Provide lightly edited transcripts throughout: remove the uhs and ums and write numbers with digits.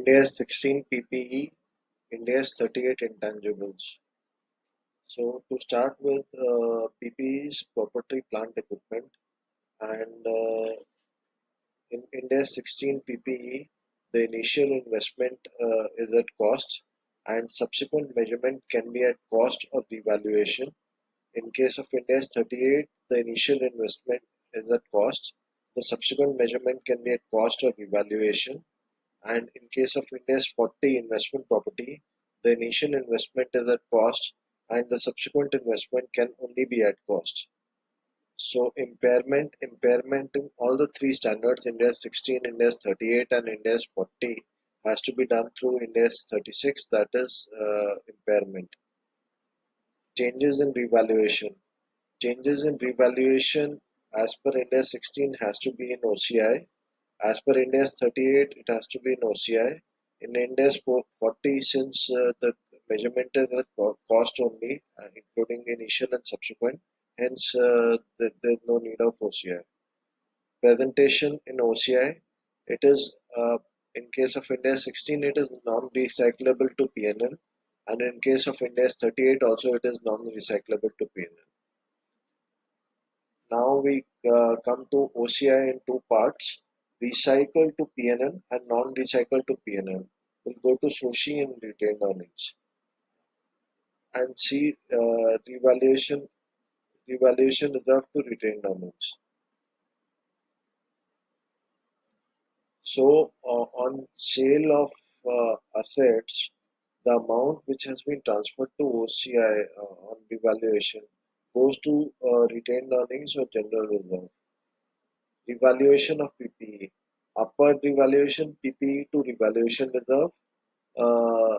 India's 16 PPE, India's 38 intangibles. So to start with, PPE is property, plant, equipment, and in India's 16 PPE, the initial investment is at cost, and subsequent measurement can be at cost or revaluation. In case of India's 38, the initial investment is at cost. The subsequent measurement can be at cost or revaluation. And in case of India's 40 investment property, the initial investment is at cost and the subsequent investment can only be at cost. So impairment in all the three standards, India's 16, India's 38 and India's 40 has to be done through India's 36, that is impairment. Changes in revaluation. Changes in revaluation as per India's 16 has to be in OCI. As per India's 38, it has to be in OCI. In India's 40, since the measurement is at cost only, including initial and subsequent, hence there's no need of OCI. Presentation in OCI, it is in case of India's 16, it is non-recyclable to PNL, and in case of India's 38, also it is non-recyclable to PNL. Now we come to OCI in two parts, recycle to PNL and non-recycle to PNL. We'll go to SOCI and retained earnings and see revaluation reserve to retained earnings. So on sale of assets, the amount which has been transferred to OCI on revaluation goes to retained earnings or general reserve. Revaluation of PPE. Upward revaluation PPE to revaluation reserve. Uh,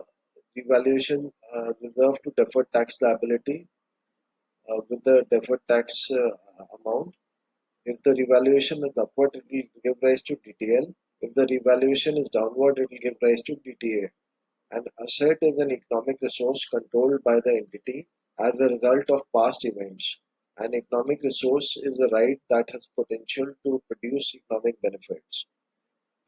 Revaluation reserve to deferred tax liability with the deferred tax amount. If the revaluation is upward, it will give rise to DTL. If the revaluation is downward, it will give rise to DTA. An asset is an economic resource controlled by the entity as a result of past events. An economic resource is a right that has potential to produce economic benefits.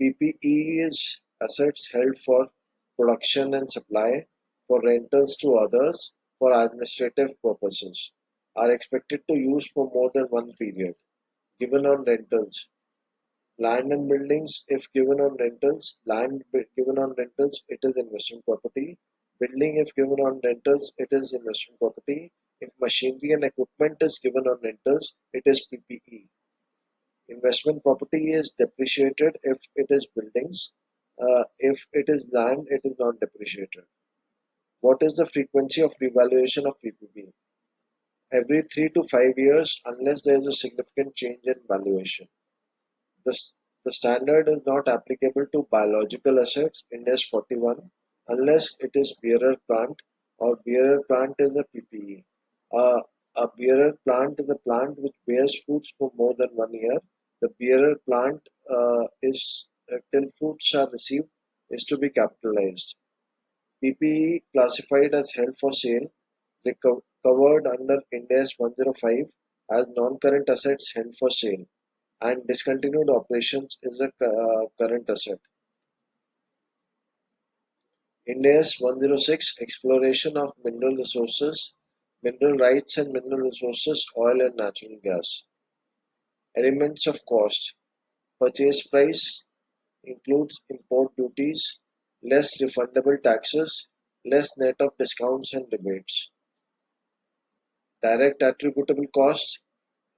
PPE is assets held for production and supply, for rentals to others, for administrative purposes, are expected to use for more than one period. Given on rentals, land and buildings, if given on rentals, given on rentals, it is investment property. Building, if given on rentals, it is investment property. If machinery and equipment is given on rentals, it is PPE. Investment property is depreciated if it is buildings. If it is land, it is not depreciated. What is the frequency of revaluation of PPP? Every 3 to 5 years, unless there is a significant change in valuation. The, the standard is not applicable to biological assets, Index 41, unless it is bearer plant or bearer plant is a PPE. A bearer plant is a plant which bears fruits for more than 1 year. The bearer plant is till fruits are received is to be capitalized. PPE classified as held for sale, covered under Index 105 as non-current assets held for sale and discontinued operations is a current asset. India's 106 exploration of mineral resources, mineral rights and mineral resources, oil and natural gas. Elements of cost. Purchase price includes import duties, less refundable taxes, less net of discounts and rebates. Direct attributable cost,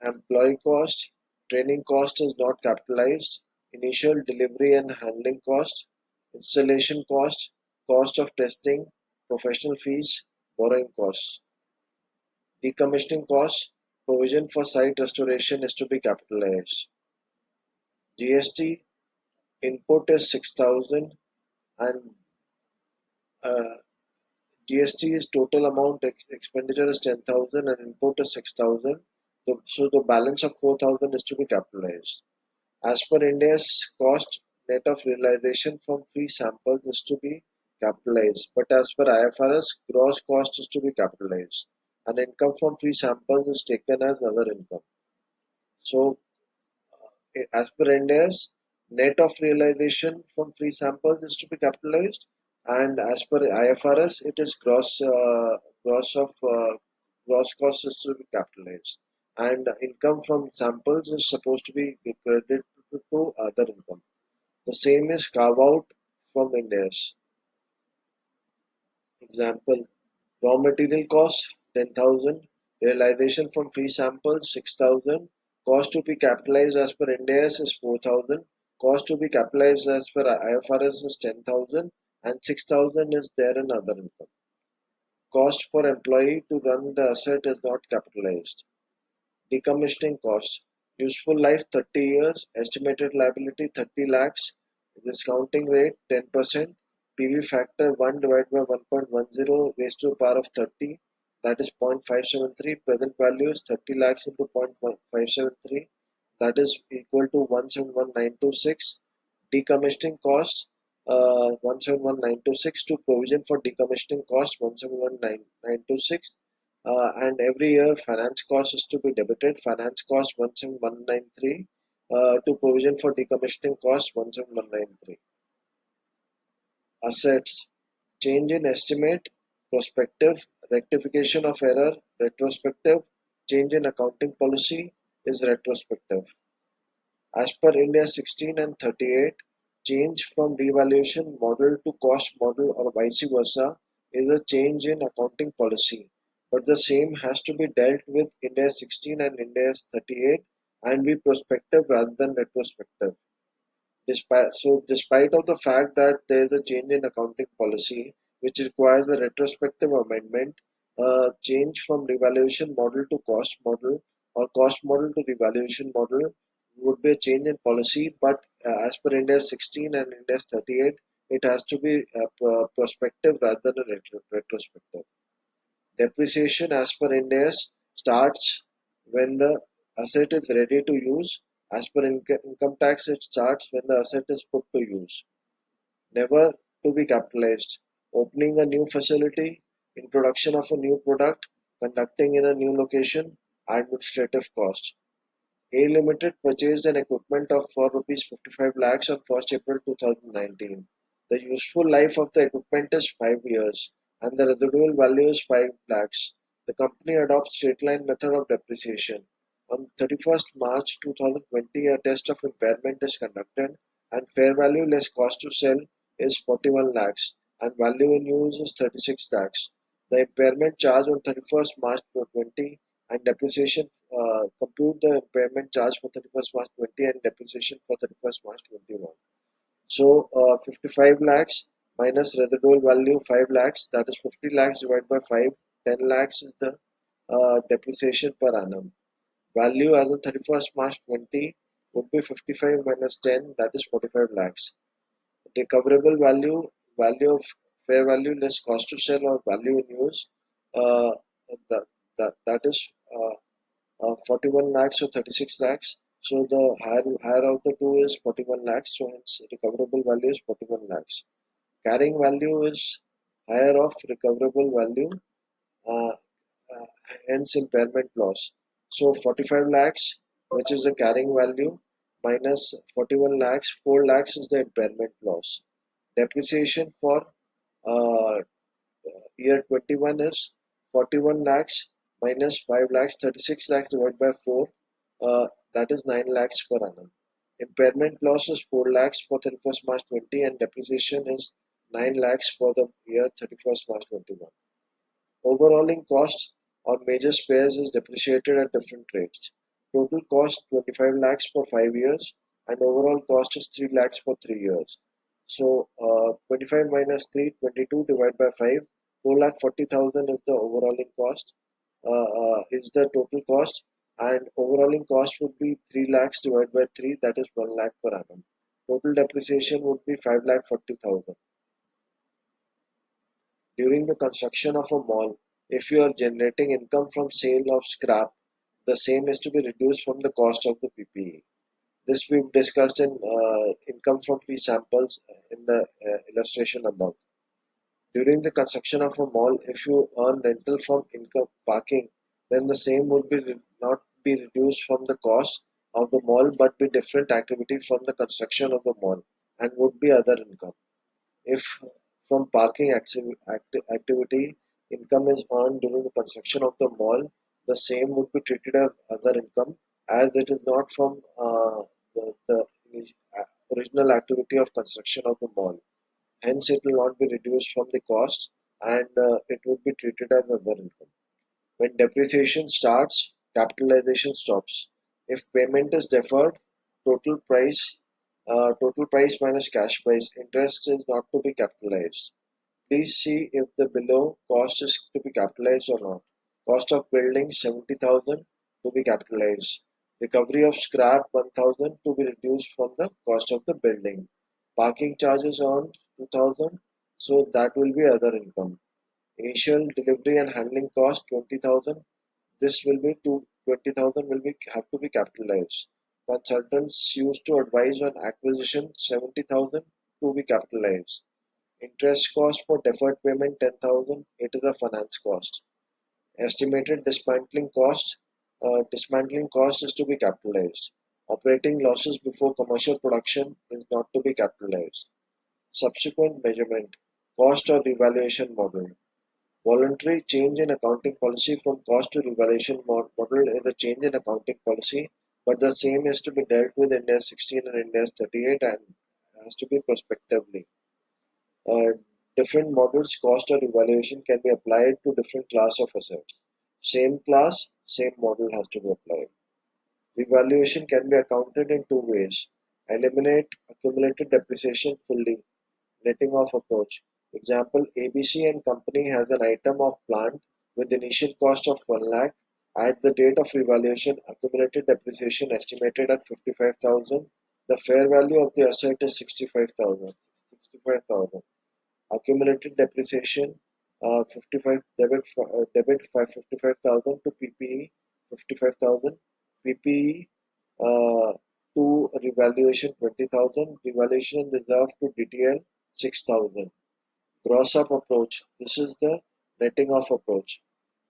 employee cost, training cost is not capitalized, initial delivery and handling cost, installation cost, cost of testing, professional fees, borrowing costs. Decommissioning cost, provision for site restoration is to be capitalized. GST input is 6,000 and uh, GST is total amount expenditure is 10,000 and input is 6,000. So the balance of 4,000 is to be capitalized. As per India's cost, net of realization from free samples is to be capitalized, but as per IFRS, gross cost is to be capitalized, and income from free samples is taken as other income. So, as per India's, Net of realization from free samples is to be capitalized, and as per IFRS, it is gross of gross cost is to be capitalized, and income from samples is supposed to be credited to other income. The same is carve out from Ind AS. Example: raw material cost 10,000, realization from free samples 6,000, cost to be capitalized as per Ind AS is 4,000, cost to be capitalized as per IFRS is 10,000, and 6,000 is there in other income. Cost for employee to run the asset is not capitalized. Decommissioning cost. Useful life 30 years. Estimated liability 30 lakhs. Discounting rate 10%. PV factor 1 divided by 1.10 raised to the power of 30, that is 0.573. Present value is 30 lakhs into 0.573, that is equal to 171926. Decommissioning cost 171926 to provision for decommissioning cost 171926. And every year finance cost is to be debited. Finance cost 17193 to provision for decommissioning cost 17193. Assets: change in estimate, prospective, rectification of error, retrospective, change in accounting policy is retrospective. As per India 16 and 38, change from revaluation model to cost model or vice versa is a change in accounting policy, but the same has to be dealt with India 16 and India 38 and be prospective rather than retrospective. Despite of the fact that there is a change in accounting policy which requires a retrospective amendment, change from revaluation model to cost model or cost model to revaluation model would be a change in policy, but as per India 16 and India 38, it has to be prospective rather than a retrospective. Depreciation as per Ind AS starts when the asset is ready to use. As per income tax, it starts when the asset is put to use. Never to be capitalized. Opening a new facility, introduction of a new product, conducting in a new location, administrative cost. A Limited purchased an equipment of for rupees 55 lakhs on 1st April 2019. The useful life of the equipment is 5 years and the residual value is 5 lakhs. The company adopts straight line method of depreciation. On 31st March 2020, a test of impairment is conducted and fair value less cost to sell is 41 lakhs and value in use is 36 lakhs. The impairment charge on 31st March 2020 and depreciation compute the impairment charge for 31st March 20 and depreciation for 31st March 21. So 55 lakhs minus residual value 5 lakhs, that is 50 lakhs divided by 5, 10 lakhs is the depreciation per annum. Value as of 31st March 20 would be 55 minus 10, that is 45 lakhs. Recoverable value, value of fair value less cost to sell or value in use, uh, that is 41 lakhs or 36 lakhs. So the higher of the two is 41 lakhs. So hence recoverable value is 41 lakhs. Carrying value is higher of recoverable value. Uh, uh, Hence impairment loss. So 45 lakhs, which is the carrying value, minus 41 lakhs, 4 lakhs is the impairment loss. Depreciation for uh, year 21 is 41 lakhs minus 5 lakhs, 36 lakhs divided by 4, that is 9 lakhs per annum. Impairment loss is 4 lakhs for 31st March 20 and depreciation is 9 lakhs for the year 31st March 21. Overhauling costs on major spares is depreciated at different rates. Total cost 25 lakhs for 5 years and overall cost is 3 lakhs for 3 years. So 25 minus 3, 22 divided by 5, 4 lakh 40,000 is the overhauling cost, is the total cost, and overhauling cost would be 3 lakhs divided by 3, that is 1 lakh per annum. Total depreciation would be 5 lakh 40,000. During the construction of a mall, if you are generating income from sale of scrap, the same is to be reduced from the cost of the PPE. This we've discussed in income from fee samples in the illustration above. During the construction of a mall, if you earn rental from income parking, then the same would be not be reduced from the cost of the mall but be different activity from the construction of the mall and would be other income. If from parking activity income is earned during the construction of the mall, the same would be treated as other income as it is not from the original activity of construction of the mall. Hence, it will not be reduced from the cost and it would be treated as other income. When depreciation starts, capitalization stops. If payment is deferred, total price total price minus cash price interest is not to be capitalized. Please see if the below cost is to be capitalized or not. Cost of building 70,000 to be capitalized. Recovery of scrap 1,000 to be reduced from the cost of the building. Parking charges on 2,000, so that will be other income. Initial delivery and handling cost 20,000. This will be to 20,000 will be have to be capitalized. Consultants used to advise on acquisition 70,000 to be capitalized. Interest cost for deferred payment 10,000. It is a finance cost. Estimated dismantling cost is to be capitalized. Operating losses before commercial production is not to be capitalized. Subsequent measurement cost or revaluation model. Voluntary change in accounting policy from cost to revaluation model is a change in accounting policy, but the same is to be dealt with in Ind 16 and Ind 38 and has to be prospectively. Uh, Different models, cost or evaluation can be applied to different class of assets. Same class, same model has to be applied. Revaluation can be accounted in two ways. Eliminate accumulated depreciation fully, netting off approach. Example, ABC and company has an item of plant with initial cost of 1 lakh. At the date of revaluation, accumulated depreciation estimated at 55,000. The fair value of the asset is 65,000. 65,000. Accumulated depreciation 55 debit 55,000 to PPE 55,000 PPE to revaluation 20,000 revaluation reserve to DTL 6,000. Gross up approach, this is the netting off approach.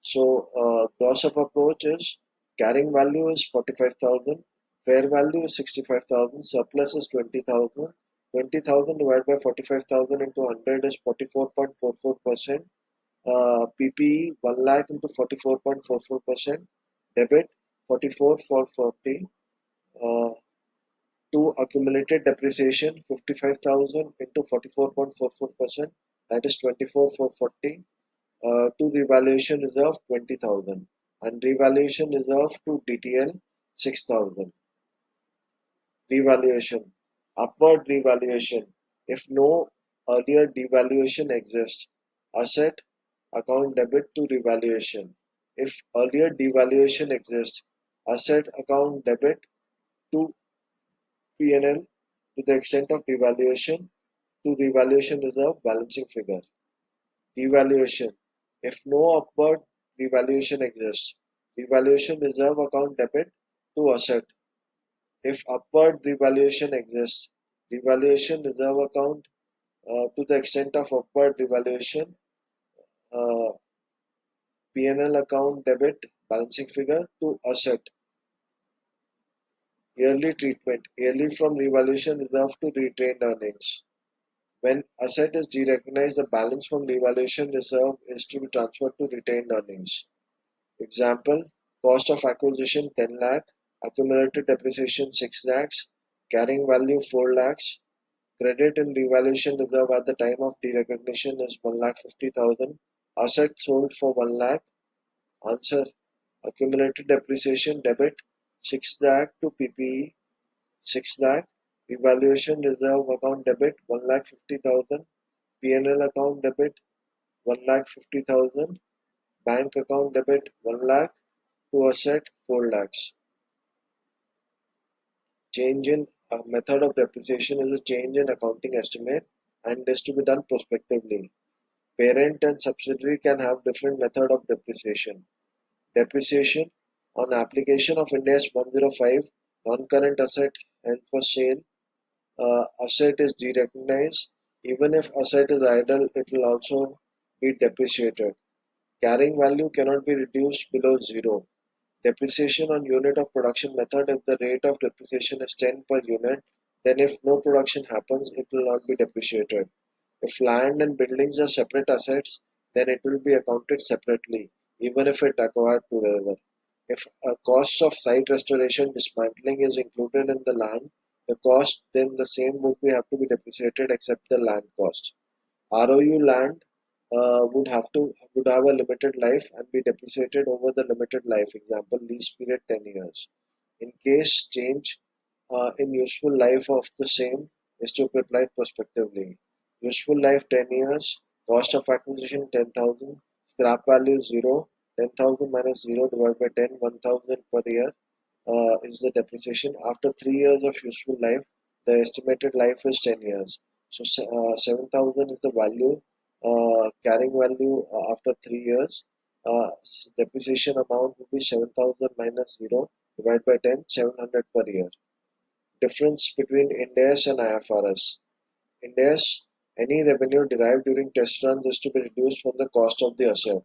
So gross up approach is carrying value is 45,000, fair value is 65,000, surplus is 20,000. 20,000 divided by 45,000 into 100 is 44.44%. PPE 1 lakh into 44.44%. Debit 44 for 40. Uh, to accumulated depreciation 55,000 into 44.44%, that is 24 for 40. To revaluation reserve 20,000 and revaluation reserve to DTL 6,000. Revaluation. Upward revaluation. If no earlier devaluation exists, asset account debit to revaluation. If earlier devaluation exists, asset account debit to P&L to the extent of devaluation to revaluation reserve balancing figure. Devaluation. If no upward revaluation exists, revaluation reserve account debit to asset. If upward revaluation exists, revaluation reserve account to the extent of upward revaluation, uh, P&L account debit balancing figure to asset. Yearly treatment, yearly from revaluation reserve to retained earnings. When asset is derecognized, the balance from revaluation reserve is to be transferred to retained earnings. Example, cost of acquisition 10 lakh, accumulated depreciation 6 lakhs, carrying value 4 lakhs, credit in revaluation reserve at the time of derecognition is 1 lakh 50,000, asset sold for 1 lakh. Answer, accumulated depreciation debit 6 lakh to PPE 6 lakh, revaluation reserve account debit 1 lakh 50,000, P&L account debit 1 lakh 50,000, bank account debit 1 lakh to asset 4 lakhs. Change in method of depreciation is a change in accounting estimate and is to be done prospectively. Parent and subsidiary can have different method of depreciation. Depreciation on application of Ind AS 105, non-current asset and for sale, asset is derecognized. Even if asset is idle, it will also be depreciated. Carrying value cannot be reduced below zero. Depreciation on unit of production method. If the rate of depreciation is 10 per unit, then if no production happens, it will not be depreciated. If land and buildings are separate assets, then it will be accounted separately, even if it acquired together. If a cost of site restoration dismantling is included in the land, the cost then the same would be have to be depreciated except the land cost. ROU land would have a limited life and be depreciated over the limited life. Example, lease period 10 years. In case change in useful life of the same is to be applied prospectively. Useful life 10 years, cost of acquisition 10,000, scrap value 0, 10,000 minus 0 divided by 10, 1,000 per year is the depreciation. After 3 years of useful life, the estimated life is 10 years. So 7,000 is the value, carrying value after 3 years. Depreciation amount would be 7,000 minus 0 divided by 10, 700 per year. Difference between Ind AS and IFRS. Ind AS, any revenue derived during test runs is to be reduced from the cost of the asset.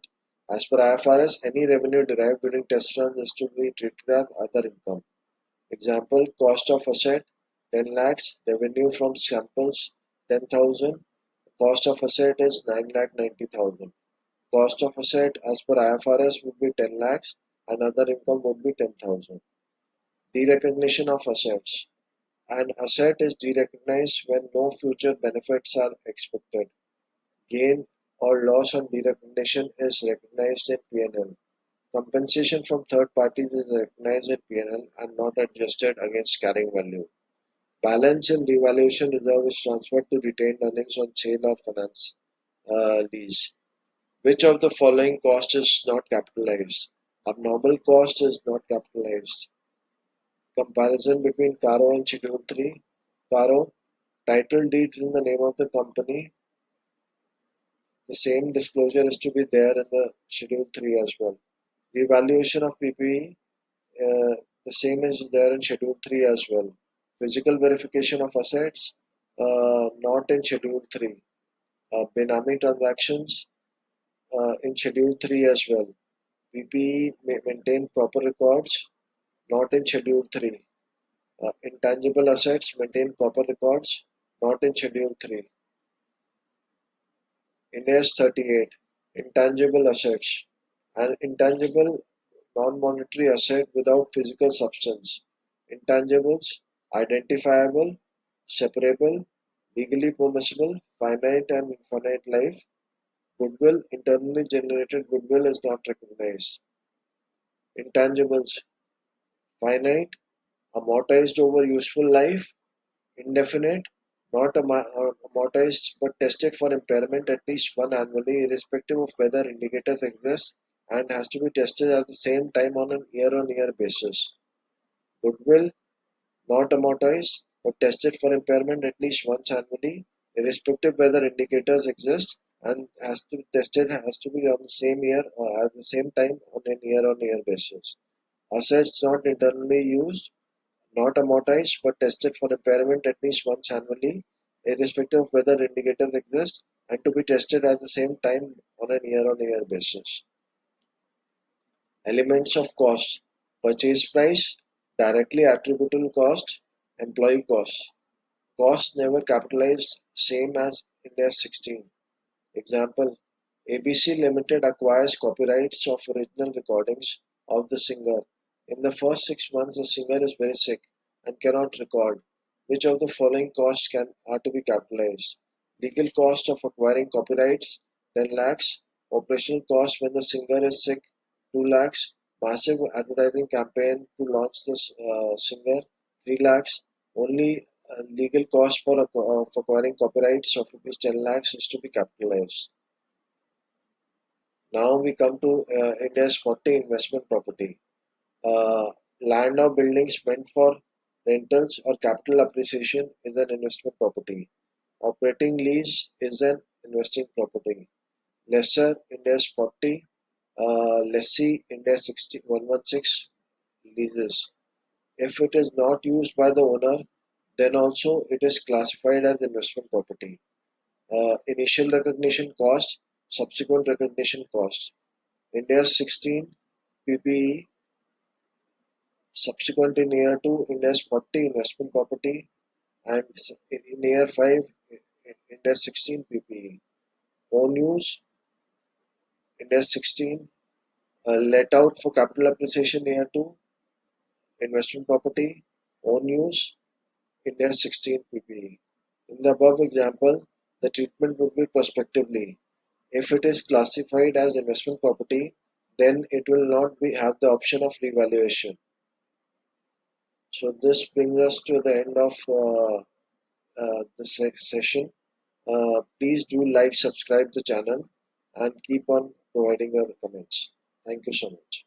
As per IFRS, any revenue derived during test runs is to be treated as other income. Example, cost of asset 10 lakhs, revenue from samples 10,000, cost of asset is 9 lakh 90,000. Cost of asset as per IFRS would be 10 lakhs and other income would be 10,000. Derecognition of assets. An asset is derecognized when no future benefits are expected. Gain or loss on derecognition is recognized in P&L. Compensation from third parties is recognized in P&L and not adjusted against carrying value. Balance and revaluation reserve is transferred to retained earnings on sale or finance lease. Which of the following cost is not capitalized? Abnormal cost is not capitalized. Comparison between Caro and Schedule 3. Caro, title deeds in the name of the company. The same disclosure is to be there in the Schedule 3 as well. Revaluation of PPE, the same is there in Schedule 3 as well. Physical verification of assets, not in Schedule 3. Benami transactions in Schedule 3 as well. PPE may maintain proper records, not in Schedule 3. Intangible assets maintain proper records, not in Schedule 3. Ind 38. Intangible assets. An intangible non-monetary asset without physical substance. Intangibles, identifiable, separable, legally permissible, finite and infinite life. Goodwill, internally generated goodwill is not recognized. Intangibles, finite, amortized over useful life, indefinite, not amortized but tested for impairment at least one annually, irrespective of whether indicators exist, and has to be tested at the same time on an year-on-year basis. Goodwill, not amortized but tested for impairment at least once annually, irrespective whether indicators exist, and has to be tested has to be on the same year or at the same time on a year-on-year basis. Assets not internally used, not amortized but tested for impairment at least once annually, irrespective of whether indicators exist, and to be tested at the same time on a year-on-year basis. Elements of cost: purchase price, directly attributable cost, employee cost. Costs never capitalized, same as Index 16. Example: ABC Limited acquires copyrights of original recordings of the singer. In the first 6 months, the singer is very sick and cannot record. Which of the following costs are to be capitalized? Legal cost of acquiring copyrights 10 lakhs, operational cost when the singer is sick 2 lakhs, massive advertising campaign to launch the singer 3 lakhs, only legal cost for acquiring copyrights of rupees 10 lakhs is to be capitalized. Now we come to India's 40 investment property. Uh, Land or buildings meant for rentals or capital appreciation is an investment property. Operating lease is an investing property. Lesser India's 40, lessee India 60, 116 leases. If it is not used by the owner, then also it is classified as investment property. Initial recognition cost, subsequent recognition cost. India's 16 PPE Subsequent in year 2, Ind AS 40 investment property, and in year 5, Ind AS 16 PPE. Own use, Ind AS 16, let out for capital appreciation year 2, investment property, own use, Ind AS 16 PPE. In the above example, the treatment would be prospectively. If it is classified as investment property, then it will not have the option of revaluation. So this brings us to the end of the session. Please do like, subscribe the channel, and keep on providing your comments. Thank you so much.